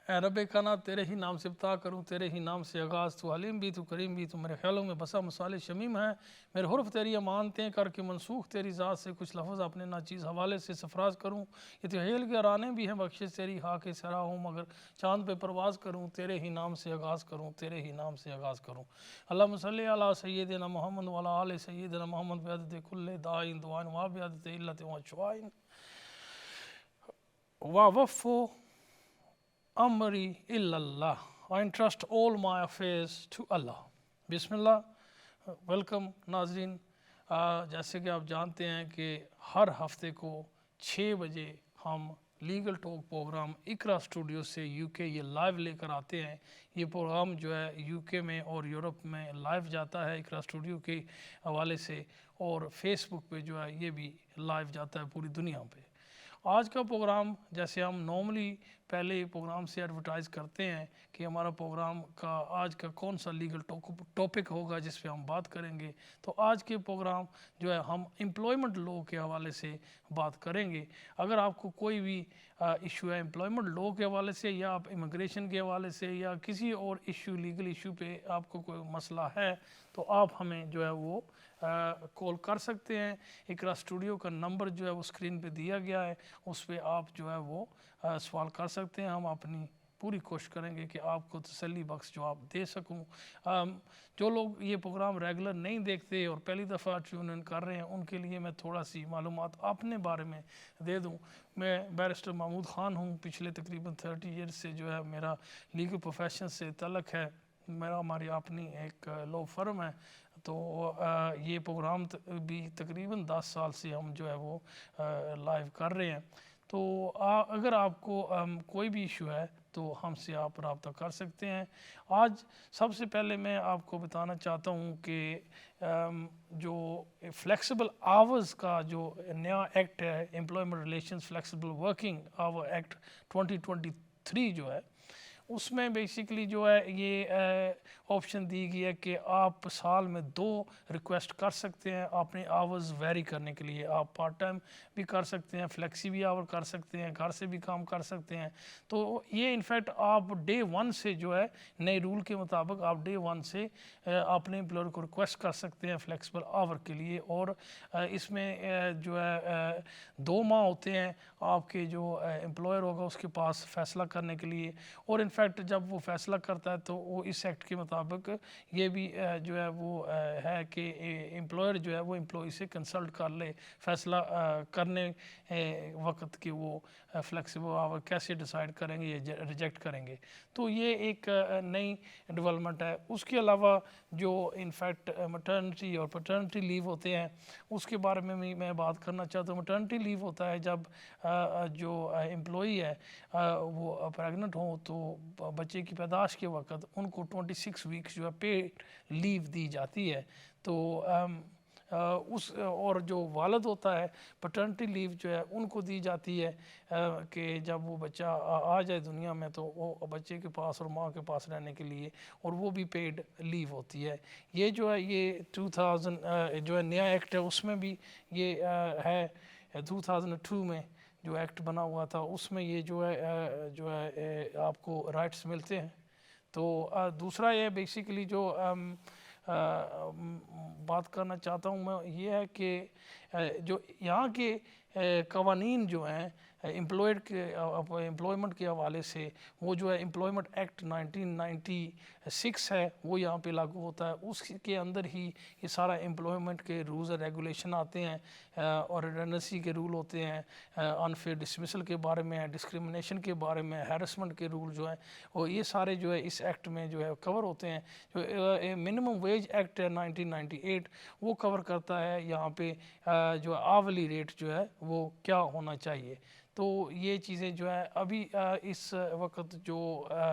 اے رب کانا تیرے ہی نام سے ابتدا کروں، تیرے ہی نام سے آغاز، تو علیم بھی تو کریم بھی، تو میرے خیالوں میں بسا مثال شمیم ہے، میرے حرف تیری امانتیں کر کے منسوخ تیری ذات سے، کچھ لفظ اپنے ناچیز حوالے سے سفراز کروں، یہ تو حیل کے رانے بھی ہیں بخشش تیری، خاک سرا ہوں مگر چاند پہ پرواز کروں، تیرے ہی نام سے آغاز کروں، تیرے ہی نام سے آغاز کروں۔ اللہم صلی علی سیدنا محمد وعلی آل سیدنا محمد بعدد کل دعائن دعائن وابعدد علت وشوائن ووفو امری اللہ، I entrust all my affairs to Allah۔ بسم اللہ۔ ویلکم ناظرین، جیسے کہ آپ جانتے ہیں کہ ہر ہفتے کو 6 بجے ہم لیگل ٹاک پروگرام اقرا اسٹوڈیو سے یو کے یہ لائیو لے کر آتے ہیں۔ یہ پروگرام جو ہے یو کے میں اور یورپ میں لائیو جاتا ہے اقرا اسٹوڈیو کے حوالے سے، اور فیس بک پہ جو ہے یہ بھی لائیو جاتا ہے پوری دنیا پہ۔ آج کا پروگرام جیسے ہم نارملی پہلے پروگرام سے ایڈورٹائز کرتے ہیں کہ ہمارا پروگرام کا آج کا کون سا لیگل ٹاپک ہوگا جس پہ ہم بات کریں گے، تو آج کے پروگرام جو ہے ہم امپلائمنٹ لاء کے حوالے سے بات کریں گے۔ اگر آپ کو کوئی بھی ایشو ہے امپلائمنٹ لاء کے حوالے سے، یا آپ امیگریشن کے حوالے سے، یا کسی اور ایشو لیگل ایشو پہ آپ کو کوئی مسئلہ ہے، تو آپ ہمیں جو ہے وہ کال کر سکتے ہیں۔ اقرا اسٹوڈیو کا نمبر جو ہے وہ اسکرین پہ دیا گیا ہے، اس پہ آپ جو ہے وہ سوال کر سکتے ہیں۔ ہم اپنی پوری کوشش کریں گے کہ آپ کو تسلی بخش جواب دے سکوں۔ جو لوگ یہ پروگرام ریگولر نہیں دیکھتے اور پہلی دفعہ ٹیون ان کر رہے ہیں، ان کے لیے میں تھوڑا سی معلومات اپنے بارے میں دے دوں۔ میں بیرسٹر محمود خان ہوں، پچھلے تقریباً 30 ایئرز سے جو ہے میرا لیگل پروفیشن سے تعلق ہے۔ ہماری اپنی ایک لا فرم ہے، تو یہ پروگرام بھی تقریباً 10 سال سے ہم جو ہے وہ لائیو کر رہے ہیں۔ تو اگر آپ کو کوئی بھی ایشو ہے تو ہم سے آپ رابطہ کر سکتے ہیں۔ آج سب سے پہلے میں آپ کو بتانا چاہتا ہوں کہ جو فلیکسیبل آورز کا جو نیا ایکٹ ہے، employment relations flexible working hour act 2023 جو ہے، اس میں بیسیکلی جو ہے یہ آپشن دی گئی ہے کہ آپ سال میں 2 ریکویسٹ کر سکتے ہیں اپنے آورز ویری کرنے کے لیے۔ آپ پارٹ ٹائم بھی کر سکتے ہیں، فلیکسی بھی آور کر سکتے ہیں، گھر سے بھی کام کر سکتے ہیں۔ تو یہ انفیکٹ آپ ڈے 1 سے جو ہے نئے رول کے مطابق آپ ڈے 1 سے اپنے امپلائر کو ریکویسٹ کر سکتے ہیں فلیکسیبل آور کے لیے۔ اور اس میں جو ہے 2 ماہ ہوتے ہیں آپ کے جو امپلائر ہوگا اس کے پاس فیصلہ کرنے کے لیے، اور انفیکٹ جب وہ فیصلہ کرتا ہے تو وہ اس ایکٹ کے مطابق یہ بھی جو ہے وہ ہے کہ امپلائر جو ہے وہ امپلائی سے کنسلٹ کر لے فیصلہ کرنے وقت کہ وہ فلیکسیبل آور کیسے ڈیسائیڈ کریں گے یا ریجیکٹ کریں گے۔ تو یہ ایک نئی ڈیولپمنٹ ہے۔ اس کے علاوہ جو انفیکٹ مٹرنٹی اور پیٹرنٹی لیو ہوتے ہیں، اس کے بارے میں بھی میں بات کرنا چاہتا ہوں۔ مٹرنٹی لیو ہوتا ہے جب جو امپلائی ہے وہ پریگننٹ ہوں، تو بچے کی پیدائش کے وقت ان کو 26 ویکس جو ہے پیڈ لیو دی جاتی ہے۔ تو اس اور جو والد ہوتا ہے پیٹرنٹی لیو جو ہے ان کو دی جاتی ہے کہ جب وہ بچہ آ جائے دنیا میں تو وہ بچے کے پاس اور ماں کے پاس رہنے کے لیے، اور وہ بھی پیڈ لیو ہوتی ہے۔ یہ جو ہے یہ 2000 جو ہے نیا ایکٹ ہے، اس میں بھی یہ ہے 2002 میں جو ایکٹ بنا ہوا تھا، اس میں یہ جو ہے آپ کو رائٹس ملتے ہیں۔ تو دوسرا یہ بیسیکلی جو بات کرنا چاہتا ہوں میں یہ ہے کہ جو یہاں کے قوانین جو ہیں امپلائمنٹ کے حوالے سے، وہ جو ہے امپلائمنٹ ایکٹ 1996 ہے، وہ یہاں پہ لاگو ہوتا ہے۔ اس کے اندر ہی یہ سارا امپلائمنٹ کے رولز اور ریگولیشن آتے ہیں، اور ریڈنڈنسی کے رول ہوتے ہیں، انفیئر ڈسمسل کے بارے میں، ڈسکریمنیشن کے بارے میں، ہیرسمنٹ کے رول جو ہیں، اور یہ سارے جو ہے اس ایکٹ میں جو ہے کور ہوتے ہیں۔ جو منیمم ویج ایکٹ ہے 1998، وہ کور کرتا ہے یہاں پہ جو آورلی ریٹ جو ہے وہ کیا ہونا چاہیے۔ تو یہ چیزیں جو ہے ابھی اس وقت جو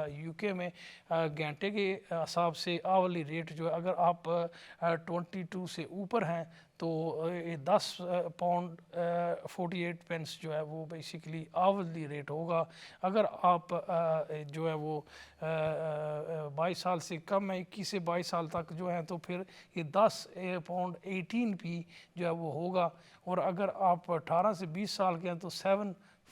یو کے میں گھنٹے کے حساب سے آورلی ریٹ جو ہے، اگر آپ 22 سے اوپر ہیں تو 10 پاؤنڈ 48 پینس جو ہے وہ بیسیکلی آورلی ریٹ ہوگا۔ اگر آپ جو ہے وہ 22 سال سے کم ہے، 21 سے 22 سال تک جو ہیں، تو پھر یہ 10 پاؤنڈ 18 پی جو ہے وہ ہوگا۔ اور اگر آپ 18 سے 20 سال کے ہیں تو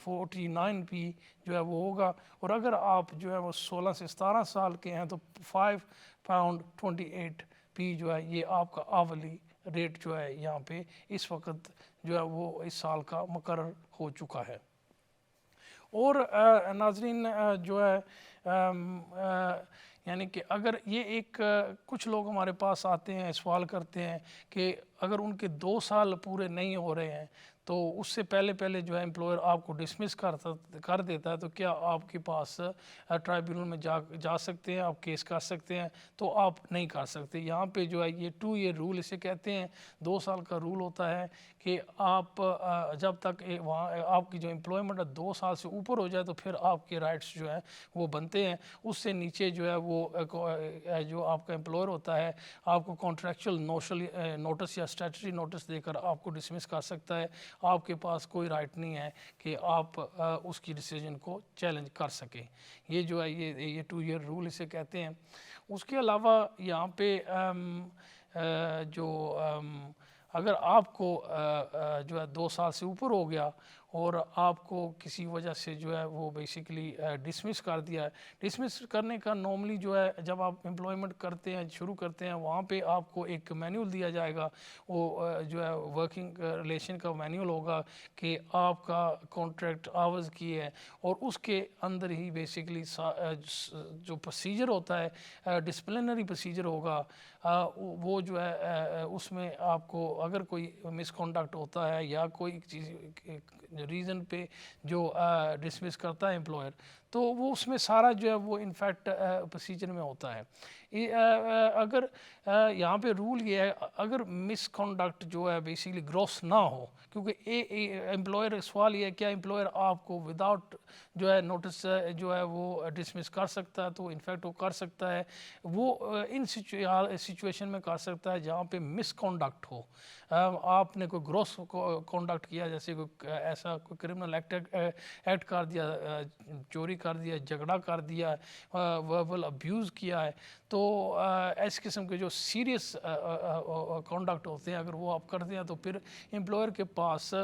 49 پی جو ہے وہ ہوگا، اور اگر آپ جو ہے وہ 16 سے 17 سال کے ہیں تو 5 پاؤنڈ 28 پی جو ہے یہ آپ کا آولی ریٹ جو ہے یہاں پہ اس وقت جو ہے وہ اس سال کا مقرر ہو چکا ہے۔ اور ناظرین جو ہے یعنی کہ اگر یہ ایک کچھ لوگ ہمارے پاس آتے ہیں سوال کرتے ہیں کہ اگر ان کے 2 سال پورے نہیں ہو رہے ہیں تو اس سے پہلے جو ہے امپلائر آپ کو ڈسمس کر دیتا ہے، تو کیا آپ کے پاس ٹرائبیونل میں جا سکتے ہیں، آپ کیس کر سکتے ہیں؟ تو آپ نہیں کر سکتے۔ یہاں پہ جو ہے یہ 2 ایئر رول اسے کہتے ہیں، 2 سال کا رول ہوتا ہے کہ آپ جب تک وہاں آپ کی جو امپلائمنٹ 2 سال سے اوپر ہو جائے تو پھر آپ کے رائٹس جو ہیں وہ بنتے ہیں، اس سے نیچے جو ہے وہ جو آپ کا امپلائر ہوتا ہے آپ کو کانٹریکچوئل نوٹس یا اسٹیٹوٹری نوٹس دے کر آپ کو ڈسمس کر سکتا ہے۔ آپ کے پاس کوئی رائٹ نہیں ہے کہ آپ اس کی ڈیسیجن کو چیلنج کر سکیں۔ یہ جو ہے یہ 2 ایئر رول اسے کہتے ہیں۔ اس کے علاوہ یہاں پہ جو اگر آپ کو جو ہے 2 سال سے اوپر ہو گیا اور آپ کو کسی وجہ سے جو ہے وہ بیسیکلی ڈسمس کر دیا ہے، ڈسمس کرنے کا نارملی جو ہے جب آپ امپلائمنٹ کرتے ہیں شروع کرتے ہیں وہاں پہ آپ کو ایک مینیول دیا جائے گا، وہ جو ہے ورکنگ ریلیشن کا مینیول ہوگا کہ آپ کا کانٹریکٹ آورز کی ہے، اور اس کے اندر ہی بیسیکلی جو پروسیجر ہوتا ہے ڈسپلنری پروسیجر ہوگا، وہ جو ہے اس میں آپ کو اگر کوئی مس کنڈکٹ ہوتا ہے یا کوئی چیز ریزن پہ جو ڈسمس کرتا ہے امپلائر، تو وہ اس میں سارا جو ہے وہ انفیکٹ پروسیجر میں ہوتا ہے۔ اگر یہاں پہ رول یہ ہے اگر مس کنڈکٹ جو ہے بیسیکلی گروس نہ ہو، کیونکہ امپلائر سوال یہ ہے کیا امپلائر آپ کو وداؤٹ جو ہے نوٹس جو ہے وہ ڈسمس کر سکتا ہے، تو انفیکٹ وہ کر سکتا ہے، وہ ان سچویشن میں کر سکتا ہے جہاں پہ مس کنڈکٹ ہو۔ آپ نے کوئی گروس کنڈکٹ کیا، جیسے کوئی ایسا کوئی کرمنل ایکٹ کر دیا، چوری کر دیا، جھگڑا کر دیا، وربل ابیوز کیا ہے، تو اس قسم کے جو سیریس کنڈکٹ ہوتے ہیں اگر وہ آپ کرتے ہیں تو پھر امپلائر کے پاس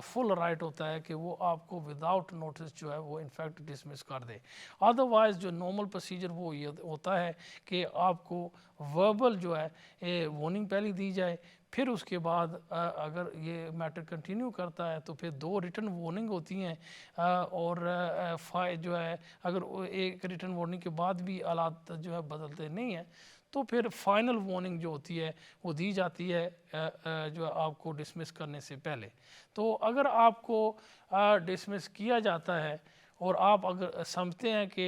فل رائٹ ہوتا ہے کہ وہ آپ کو وداؤٹ نوٹس جو ہے وہ انفیکٹ ڈسمس کر دے۔ ادروائز جو نارمل پروسیجر وہ یہ ہوتا ہے کہ آپ کو وربل جو ہے وارننگ پہلے دی جائے، پھر اس کے بعد اگر یہ میٹر کنٹینیو کرتا ہے تو پھر 2 ریٹن وارننگ ہوتی ہیں، اور جو ہے اگر ایک ریٹن وارننگ کے بعد بھی حالات جو ہے بدلتے نہیں ہیں تو پھر فائنل وارننگ جو ہوتی ہے وہ دی جاتی ہے جو آپ کو ڈسمس کرنے سے پہلے۔ تو اگر آپ کو ڈسمس کیا جاتا ہے اور آپ اگر سمجھتے ہیں کہ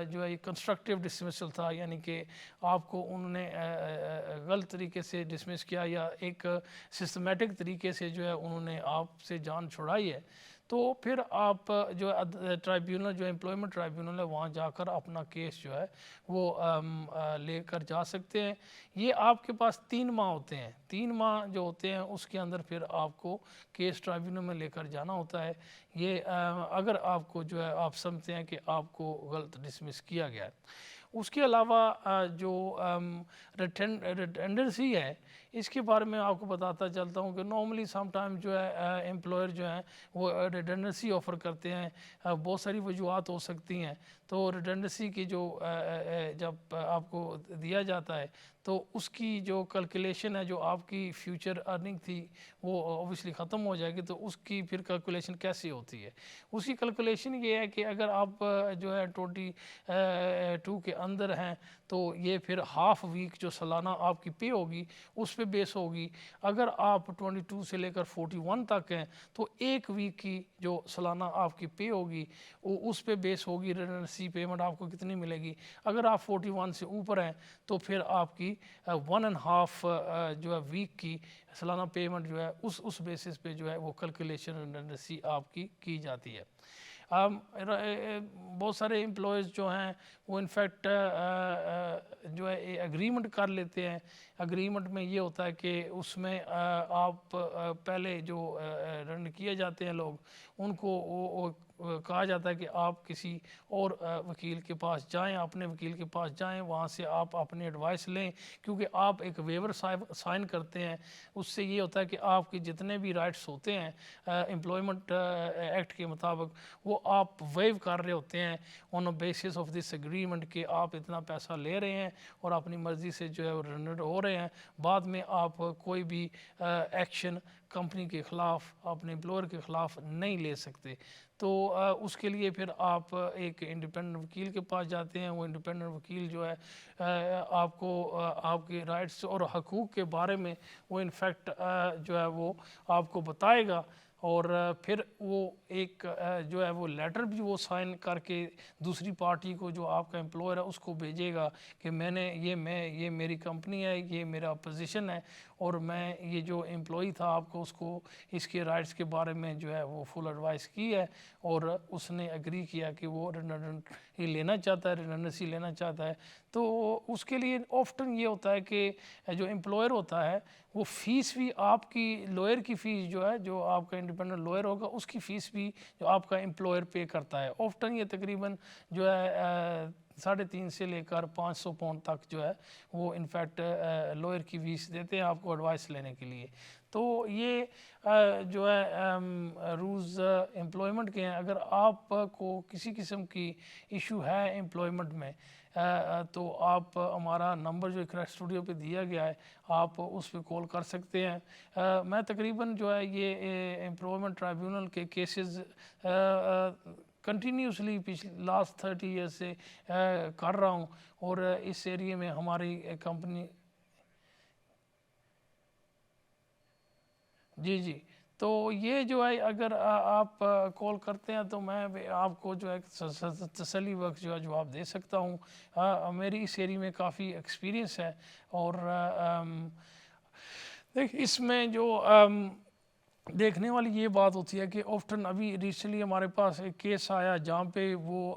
جو ہے یہ کنسٹرکٹیو ڈسمسل تھا، یعنی کہ آپ کو انہوں نے غلط طریقے سے ڈسمس کیا یا ایک سسٹمیٹک طریقے سے جو ہے انہوں نے آپ سے جان چھڑائی ہے، تو پھر آپ جو ہے ٹرائبیونل جو امپلائمنٹ ٹرائبیونل ہے وہاں جا کر اپنا کیس جو ہے وہ لے کر جا سکتے ہیں۔ یہ آپ کے پاس 3 ماہ ہوتے ہیں، 3 ماہ جو ہوتے ہیں اس کے اندر پھر آپ کو کیس ٹرائبیونل میں لے کر جانا ہوتا ہے۔ یہ اگر آپ کو جو ہے آپ سمجھتے ہیں کہ آپ کو غلط ڈسمس کیا گیا ہے۔ اس کے علاوہ جو ریٹینڈنسی ہے اس کے بارے میں آپ کو بتاتا چلتا ہوں کہ نارملی سم ٹائم جو ہے امپلائر جو ہیں وہ ریٹینڈنسی آفر کرتے ہیں، بہت ساری وجوہات ہو سکتی ہیں، تو ریٹینڈنسی کی جو جب آپ کو دیا جاتا ہے تو اس کی جو کیلکولیشن ہے جو آپ کی فیوچر ارننگ تھی وہ اوبویسلی ختم ہو جائے گی، تو اس کی پھر کیلکولیشن کیسی ہوتی ہے؟ اس کی کیلکولیشن یہ ہے کہ اگر آپ جو ہے 22 کے اندر ہیں تو یہ پھر ہاف ویک جو سالانہ آپ کی پے ہوگی اس پہ بیس ہوگی، اگر آپ 22 سے لے کر 41 تک ہیں تو 1 ویک کی جو سالانہ آپ کی پے ہوگی وہ اس پہ بیس ہوگی، ریٹینڈنسی پیمنٹ آپ کو کتنی ملے گی۔ اگر آپ 41 سے اوپر ہیں تو پھر آپ کی 1.5 جو ہے ویک کی سالانہ پیمنٹ جو ہے اس بیسس پہ جو ہے وہ کیلکولیشن ریٹینڈنسی آپ کی جاتی ہے۔ بہت سارے امپلائیز جو ہیں وہ انفیکٹ جو ہے ایگریمنٹ کر لیتے ہیں، اگریمنٹ میں یہ ہوتا ہے کہ اس میں آپ پہلے جو رن کیے جاتے ہیں لوگ ان کو کہا جاتا ہے کہ آپ کسی اور وکیل کے پاس جائیں، اپنے وکیل کے پاس جائیں، وہاں سے آپ اپنی ایڈوائس لیں، کیونکہ آپ ایک ویور سائن کرتے ہیں. اس سے یہ ہوتا ہے کہ آپ کے جتنے بھی رائٹس ہوتے ہیں امپلائمنٹ ایکٹ کے مطابق وہ آپ ویو کر رہے ہوتے ہیں آن بیسس آف دس اگریمنٹ کہ آپ اتنا پیسہ لے رہے ہیں اور اپنی مرضی سے جو ہے وہ رنڈ ہو رہے ہیں. بعد میں آپ کوئی بھی ایکشن کمپنی کے خلاف اپنے امپلائر کے خلاف نہیں لے سکتے. تو اس کے لیے پھر آپ ایک انڈیپینڈنٹ وکیل کے پاس جاتے ہیں. وہ انڈیپینڈنٹ وکیل جو ہے آپ کو آپ کے رائٹس اور حقوق کے بارے میں وہ انفیکٹ جو ہے وہ آپ کو بتائے گا، اور پھر وہ ایک جو ہے وہ لیٹر بھی وہ سائن کر کے دوسری پارٹی کو جو آپ کا امپلائر ہے اس کو بھیجے گا کہ یہ میری کمپنی ہے، یہ میرا پوزیشن ہے، اور میں یہ جو امپلائی تھا آپ کو اس کو اس کے رائٹس کے بارے میں جو ہے وہ فل ایڈوائس کی ہے، اور اس نے ایگری کیا کہ وہ ریڈنڈنسی لینا چاہتا ہے. تو اس کے لیے آفٹن یہ ہوتا ہے کہ جو امپلائر ہوتا ہے وہ فیس بھی آپ کی لوئر کی فیس جو ہے، جو آپ کا انڈیپینڈنٹ لوئر ہوگا اس کی فیس بھی جو آپ کا امپلائر پے کرتا ہے. آفٹن یہ تقریباً جو ہے 350 سے لے کر 500 پاؤنڈ تک جو ہے وہ انفیکٹ لوئر کی فیس دیتے ہیں آپ کو ایڈوائس لینے کے لیے. تو یہ جو ہے رولز امپلائمنٹ کے ہیں. اگر آپ کو کسی قسم کی ایشو ہے امپلائمنٹ میں تو آپ ہمارا نمبر جو کریک اسٹوڈیو پہ دیا گیا ہے آپ اس پہ کال کر سکتے ہیں. میں تقریباً جو ہے یہ امپلائمنٹ ٹرائیبیونل کے کیسز کنٹینیوسلی لاسٹ 30 ایئرس سے کر رہا ہوں، اور اس ایریے میں ہماری کمپنی جی تو یہ جو ہے اگر آپ کال کرتے ہیں تو میں آپ کو جو ہے تسلی بخش جو ہے جواب دے سکتا ہوں. میری اس ایریے میں کافی ایکسپیرینس ہے، اور اس میں جو دیکھنے والی یہ بات ہوتی ہے کہ آفٹن ابھی ریسنٹلی ہمارے پاس ایک کیس آیا جہاں پہ وہ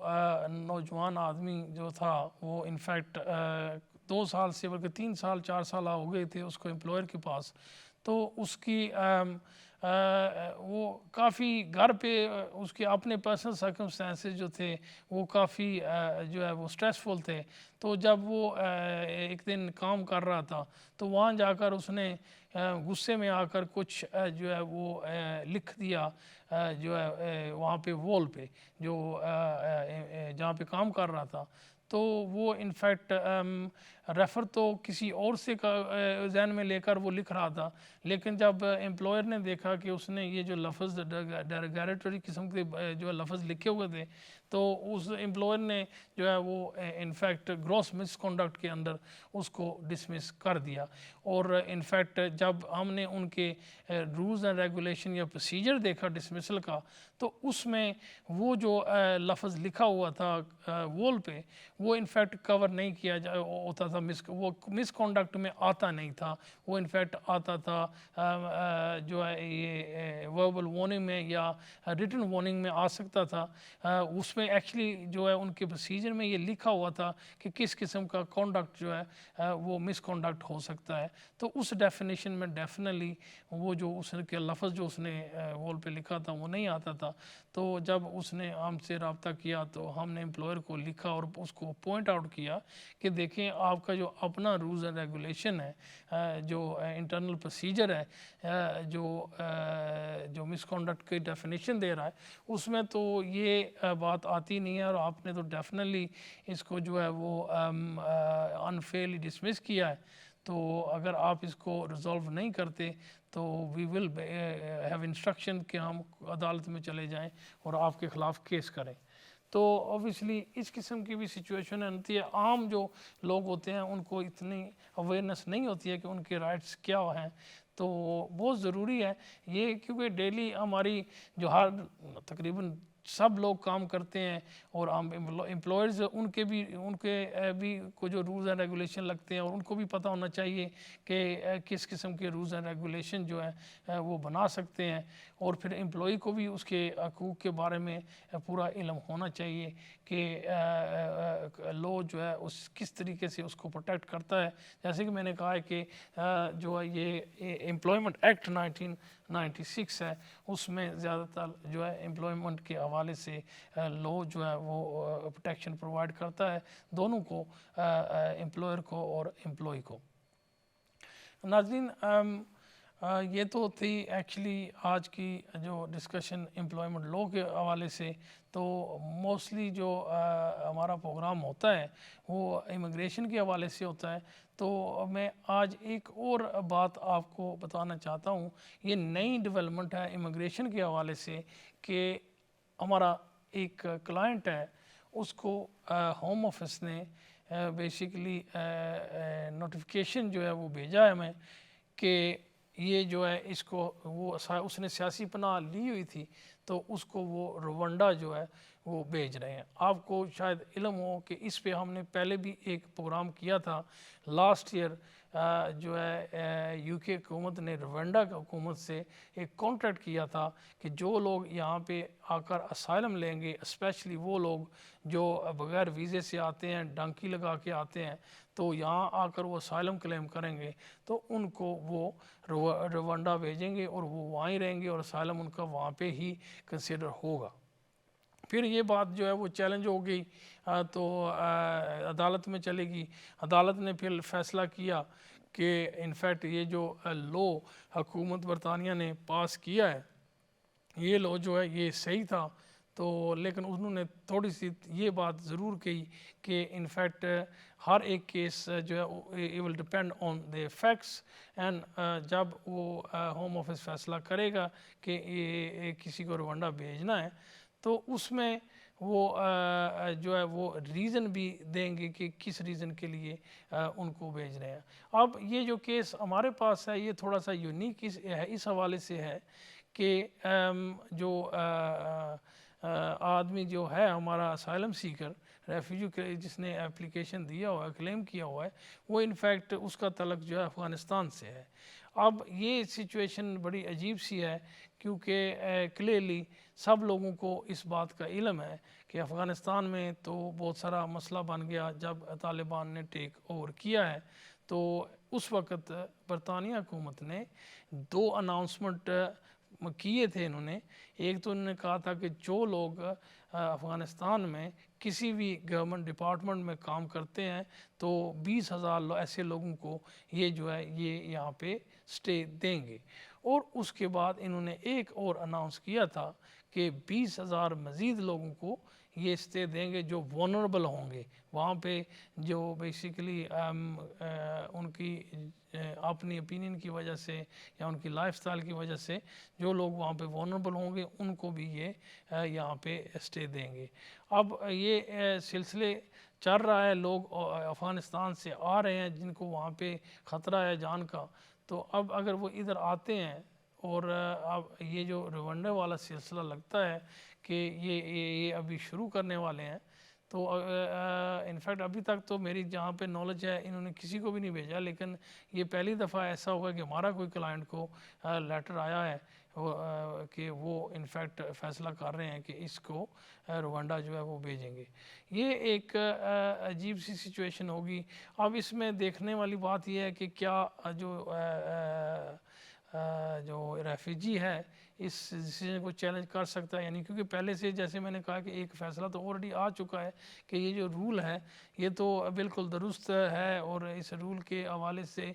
نوجوان آدمی جو تھا وہ انفیکٹ 2 سال سے بلکہ 3 سال 4 سال ہو گئے تھے اس کو امپلائر کے پاس. تو اس کی وہ کافی گھر پہ اس کے اپنے پرسنل سرکمسٹانسز جو تھے وہ کافی جو ہے وہ سٹریسفل تھے. تو جب وہ ایک دن کام کر رہا تھا تو وہاں جا کر اس نے غصے میں آ کر کچھ جو ہے وہ لکھ دیا جو ہے وہاں پہ وال پہ جو جہاں پہ کام کر رہا تھا. تو وہ انفیکٹ ریفر تو کسی اور سے ذہن میں لے کر وہ لکھ رہا تھا، لیکن جب امپلائر نے دیکھا کہ اس نے یہ جو لفظ ڈیروگیٹری قسم کے جو لفظ لکھے ہوئے تھے تو اس امپلائر نے جو ہے وہ انفیکٹ گراس مس کنڈکٹ کے اندر اس کو ڈسمس کر دیا. اور انفیکٹ جب ہم نے ان کے رولز اینڈ ریگولیشن یا پروسیجر دیکھا ڈسمسل کا تو اس میں وہ جو لفظ لکھا ہوا تھا وال پہ وہ انفیکٹ کور نہیں کیا ہوتا تھا، وہ مس کنڈکٹ میں آتا نہیں تھا. وہ انفیکٹ آتا تھا جو ہے یہ وربل وارننگ میں یا ریٹن وارننگ میں آ سکتا تھا. اس میں ایکچولی جو ہے ان کے پروسیجر میں یہ لکھا ہوا تھا کہ کس قسم کا کنڈکٹ جو ہے وہ مس کنڈکٹ ہو سکتا ہے. تو اس ڈیفینیشن میں ڈیفینیٹلی وہ جو اس کے لفظ جو اس نے وال پہ لکھا تھا وہ نہیں آتا تھا. تو جب اس نے ہم سے رابطہ کیا تو ہم نے امپلائر کو لکھا اور اس کو پوائنٹ آؤٹ کیا کہ دیکھیں آپ کا جو اپنا رولز اینڈ ریگولیشن ہے، جو انٹرنل پروسیجر ہے، جو مس کنڈکٹ کی ڈیفینیشن دے رہا ہے اس میں تو یہ بات آتی نہیں ہے، اور آپ نے تو ڈیفینیٹلی اس کو جو ہے وہ انفیئرلی ڈسمس کیا ہے. تو اگر آپ اس کو ریزالو نہیں کرتے تو وی ول ہیو انسٹرکشن کہ ہم عدالت میں چلے جائیں اور آپ کے خلاف کیس کریں. تو اوبیسلی اس قسم کی بھی سچویشن ہوتی ہے. عام جو لوگ ہوتے ہیں ان کو اتنی اویئرنیس نہیں ہوتی ہے کہ ان کے رائٹس کیا ہیں. تو بہت ضروری ہے یہ، کیونکہ ڈیلی ہماری جو ہر تقریباً سب لوگ کام کرتے ہیں اور ہم امپلائرز ان کے بھی کو جو رولز اینڈ ریگولیشن لگتے ہیں اور ان کو بھی پتہ ہونا چاہیے کہ کس قسم کے رولز اینڈ ریگولیشن جو ہے وہ بنا سکتے ہیں، اور پھر امپلائی کو بھی اس کے حقوق کے بارے میں پورا علم ہونا چاہیے کہ لو جو ہے اس کس طریقے سے اس کو پروٹیکٹ کرتا ہے۔ جیسے کہ میں نے کہا ہے کہ جو ہے یہ امپلائمنٹ ایکٹ 1996 ہے، اس میں زیادہ تر جو ہے امپلائمنٹ کے حوالے سے لو جو ہے وہ پروٹیکشن پرووائڈ کرتا ہے دونوں کو، امپلائر کو اور امپلائی کو۔ ناظرین، یہ تو تھی ایکچولی آج کی جو ڈسکشن امپلائمنٹ لاء کے حوالے سے۔ تو موسٹلی جو ہمارا پروگرام ہوتا ہے وہ امیگریشن کے حوالے سے ہوتا ہے، تو میں آج ایک اور بات آپ کو بتانا چاہتا ہوں۔ یہ نئی ڈیولپمنٹ ہے امیگریشن کے حوالے سے کہ ہمارا ایک کلائنٹ ہے، اس کو ہوم آفس نے بیسیکلی نوٹیفیکیشن جو ہے وہ بھیجا ہے ہمیں کہ یہ جو ہے اس کو اس نے سیاسی پناہ لی ہوئی تھی، تو اس کو وہ روانڈا جو ہے وہ بھیج رہے ہیں۔ آپ کو شاید علم ہو کہ اس پہ ہم نے پہلے بھی ایک پروگرام کیا تھا لاسٹ ایئر، جو ہے یو کے حکومت نے روانڈا کی حکومت سے ایک کانٹریکٹ کیا تھا کہ جو لوگ یہاں پہ آ کر اسائلم لیں گے، اسپیشلی وہ لوگ جو بغیر ویزے سے آتے ہیں، ڈنکی لگا کے آتے ہیں، تو یہاں آ کر وہ اسائلم کلیم کریں گے تو ان کو وہ روانڈا بھیجیں گے اور وہ وہاں ہی رہیں گے اور اسائلم ان کا وہاں پہ ہی کنسیڈر ہوگا۔ پھر یہ بات جو ہے وہ چیلنج ہو گئی تو عدالت میں چلے گی۔ عدالت نے پھر فیصلہ کیا کہ انفیکٹ یہ جو لو حکومت برطانیہ نے پاس کیا ہے، یہ لو جو ہے یہ صحیح تھا، تو لیکن انہوں نے تھوڑی سی یہ بات ضرور کہی کہ انفیکٹ ہر ایک کیس جو ہے it will depend on the facts and جب وہ ہوم آفس فیصلہ کرے گا کہ کسی کو روانڈا بھیجنا ہے تو اس میں وہ جو ہے وہ ریزن بھی دیں گے کہ کس ریزن کے لیے ان کو بھیج رہے ہیں۔ اب یہ جو کیس ہمارے پاس ہے یہ تھوڑا سا یونیک اس حوالے سے ہے کہ جو آدمی جو ہے ہمارا اسائلم سیکر ریفیوجی جس نے اپلیکیشن دیا ہوا ہے، کلیم کیا ہوا ہے، وہ انفیکٹ اس کا تعلق جو ہے افغانستان سے ہے۔ اب یہ سچویشن بڑی عجیب سی ہے کیونکہ کلیئرلی سب لوگوں کو اس بات کا علم ہے کہ افغانستان میں تو بہت سارا مسئلہ بن گیا جب طالبان نے ٹیک اوور کیا ہے۔ تو اس وقت برطانیہ حکومت نے 2 اناؤنسمنٹ کیے تھے انہوں نے۔ ایک تو انہوں نے کہا تھا کہ جو لوگ افغانستان میں کسی بھی گورنمنٹ ڈپارٹمنٹ میں کام کرتے ہیں تو 20,000 ایسے لوگوں کو یہ جو ہے یہ یہاں پہ سٹے دیں گے، اور اس کے بعد انہوں نے ایک اور اناؤنس کیا تھا کہ 20,000 مزید لوگوں کو یہ سٹے دیں گے جو وولنریبل ہوں گے وہاں پہ، جو بیسیکلی ان کی اپنی اپینین کی وجہ سے یا ان کی لائف سٹائل کی وجہ سے جو لوگ وہاں پہ وولنریبل ہوں گے ان کو بھی یہ یہاں پہ سٹے دیں گے۔ اب یہ سلسلے چل رہا ہے، لوگ افغانستان سے آ رہے ہیں جن کو وہاں پہ خطرہ ہے جان کا، تو اب اگر وہ ادھر آتے ہیں اور اب یہ جو روانڈا والا سلسلہ لگتا ہے کہ یہ ابھی شروع کرنے والے ہیں، تو انفیکٹ ابھی تک تو میری جہاں پہ نالج ہے انہوں نے کسی کو بھی نہیں بھیجا، لیکن یہ پہلی دفعہ ایسا ہوگا کہ ہمارا کوئی کلائنٹ کو لیٹر آیا ہے کہ وہ انفیکٹ فیصلہ کر رہے ہیں کہ اس کو روانڈا جو ہے وہ بھیجیں گے۔ یہ ایک عجیب سی سچویشن ہوگی۔ اب اس میں دیکھنے والی بات یہ ہے کہ کیا جو ریفیوجی ہے اس ڈیسیژن کو چیلنج کر سکتا ہے، یعنی کیونکہ پہلے سے جیسے میں نے کہا کہ ایک فیصلہ تو آلریڈی آ چکا ہے کہ یہ جو رول ہے یہ تو بالکل درست ہے، اور اس رول کے حوالے سے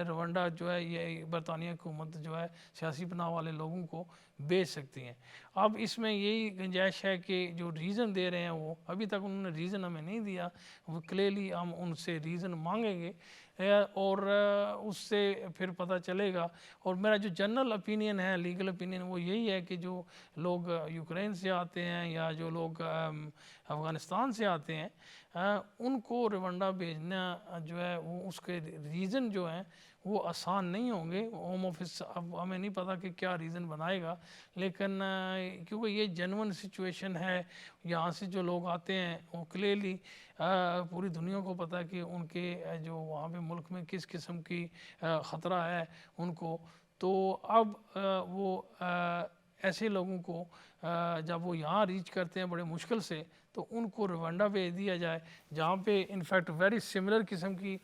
روانڈا جو ہے یہ برطانیہ حکومت جو ہے سیاسی پناہ والے لوگوں کو بھیج سکتی ہیں۔ اب اس میں یہی گنجائش ہے کہ جو ریزن دے رہے ہیں وہ ابھی تک انہوں نے ریزن ہمیں نہیں دیا، وہ کلیئرلی ہم ان سے ریزن مانگیں گے اور اس سے پھر پتہ چلے گا۔ اور میرا جو جنرل اپینین ہے، لیگل اوپینین وہ یہی ہے کہ جو لوگ یوکرین سے آتے ہیں یا جو لوگ افغانستان سے آتے ہیں ان کو روانڈا بھیجنا جو ہے وہ اس کے ریزن جو ہیں وہ آسان نہیں ہوں گے. ہوم آفس اب ہمیں نہیں پتہ کہ کیا ریزن بنائے گا، لیکن کیونکہ یہ جنون سچویشن ہے. یہاں سے جو لوگ آتے ہیں وہ کلیئرلی پوری دنیا کو پتہ ہے کہ ان کے جو وہاں پہ ملک میں کس قسم کی خطرہ ہے ان کو. تو اب وہ ایسے لوگوں کو جب وہ یہاں ریچ کرتے ہیں بڑے مشکل سے، تو ان کو روانڈا بھیج دیا جائے جہاں پہ انفیکٹ ویری سملر قسم کی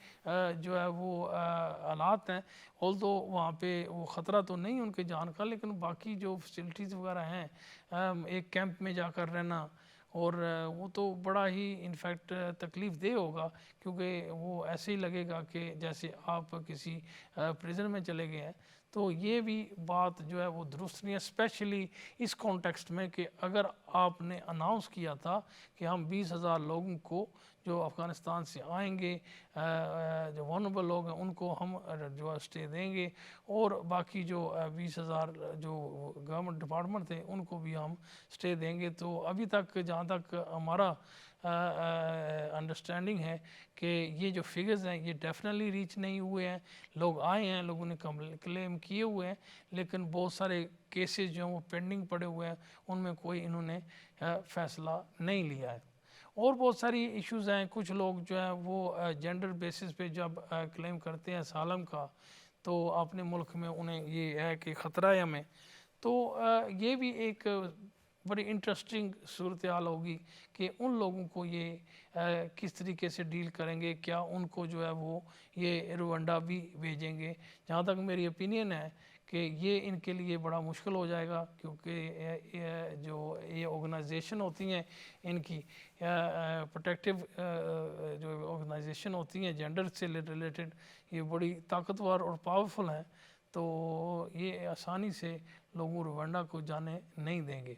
جو ہے وہ حالات ہیں. آلدو وہاں پہ وہ خطرہ تو نہیں ان کے جان کا، لیکن باقی جو فیسلٹیز وغیرہ ہیں ایک کیمپ میں جا کر رہنا، اور وہ تو بڑا ہی انفیکٹ تکلیف دہ ہوگا، کیونکہ وہ ایسے ہی لگے گا کہ جیسے آپ کسی پریزن میں چلے گئے ہیں. تو یہ بھی بات جو ہے وہ درست نہیں ہے، اسپیشلی اس کانٹیکسٹ میں کہ اگر آپ نے اناؤنس کیا تھا کہ ہم 20,000 لوگوں کو جو افغانستان سے آئیں گے جو ونبل لوگ ہیں ان کو ہم جو اسٹے دیں گے، اور باقی جو 20,000 جو گورنمنٹ ڈپارٹمنٹ تھے ان کو بھی ہم اسٹے دیں گے. تو ابھی تک جہاں تک ہمارا انڈرسٹینڈنگ ہے کہ یہ جو فگرز ہیں یہ ڈیفینیٹلی ریچ نہیں ہوئے ہیں. لوگ آئے ہیں، لوگوں نے کلیم کیے ہوئے ہیں، لیکن بہت سارے کیسز جو ہیں وہ پینڈنگ پڑے ہوئے ہیں، ان میں کوئی انہوں نے فیصلہ نہیں لیا ہے. اور بہت ساری ایشوز ہیں. کچھ لوگ جو ہیں وہ جینڈر بیسس پہ جب کلیم کرتے ہیں اسالم کا، تو اپنے ملک میں انہیں یہ ہے کہ خطرہ ہے ہمیں. تو یہ بھی ایک بڑی انٹرسٹنگ صورتحال ہوگی کہ ان لوگوں کو یہ کس طریقے سے ڈیل کریں گے. کیا ان کو جو ہے وہ یہ روانڈا بھی بھیجیں گے؟ جہاں تک میری اوپینین ہے کہ یہ ان کے لیے بڑا مشکل ہو جائے گا، کیونکہ جو یہ آرگنائزیشن ہوتی ہیں ان کی پروٹیکٹیو جو آرگنائزیشن ہوتی ہیں جینڈر سے ریلیٹڈ، یہ بڑی طاقتور اور پاورفل ہیں. تو یہ آسانی سے لوگوں روانڈا کو جانے نہیں دیں گے.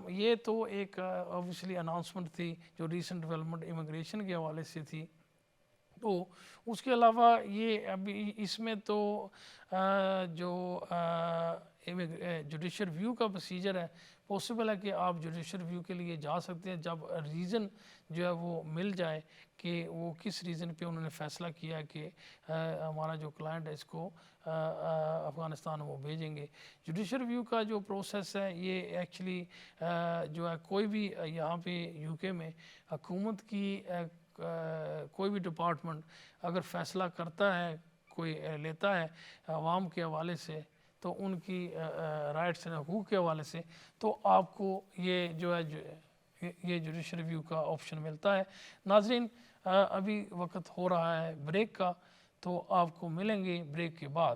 یہ تو ایک اوبویسلی اناؤنسمنٹ تھی جو ریسنٹ ڈیولپمنٹ امیگریشن کے حوالے سے تھی. تو اس کے علاوہ یہ ابھی اس میں تو جو جوڈیشل ریویو کا پروسیجر ہے، پاسبل ہے کہ آپ جوڈیشل ریویو کے لیے جا سکتے ہیں جب ریزن جو ہے وہ مل جائے کہ وہ کس ریزن پہ انہوں نے فیصلہ کیا ہے کہ ہمارا جو کلائنٹ ہے اس کو افغانستان وہ بھیجیں گے. جوڈیشل ریویو کا جو پروسیس ہے یہ ایکچولی جو ہے کوئی بھی یہاں پہ یو کے میں حکومت کی کوئی بھی ڈپارٹمنٹ اگر فیصلہ کرتا ہے، کوئی لیتا ہے عوام کے حوالے سے، تو ان کی رائٹس اور حقوق کے حوالے سے، تو آپ کو یہ جو ہے یہ جوڈیشل ریویو کا آپشن ملتا ہے. ناظرین ابھی وقت ہو رہا ہے بریک کا، تو آپ کو ملیں گے بریک کے بعد.